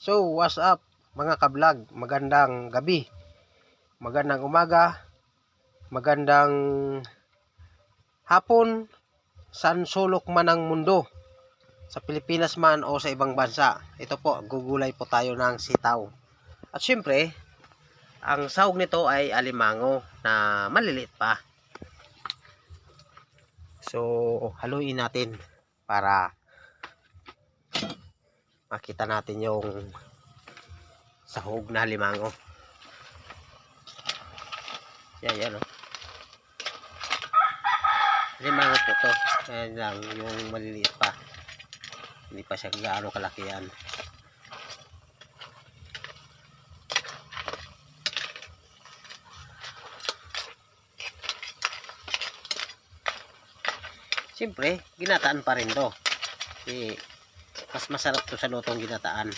So, what's up mga ka-vlog? Magandang gabi, magandang umaga, magandang hapon, saan sulok man ang mundo, sa Pilipinas man o sa ibang bansa. Ito po, gugulay po tayo ng sitaw. At syempre, ang sahog nito ay alimango na maliliit pa. So, haluin natin para makita natin yung sahog na alimango. Yan o. Alimango po to. Yan lang, yung maliliit pa. Hindi pa siya gaano kalaki yan. Siyempre, ginataan pa rin to. Mas masarap to sa lutong ginataan.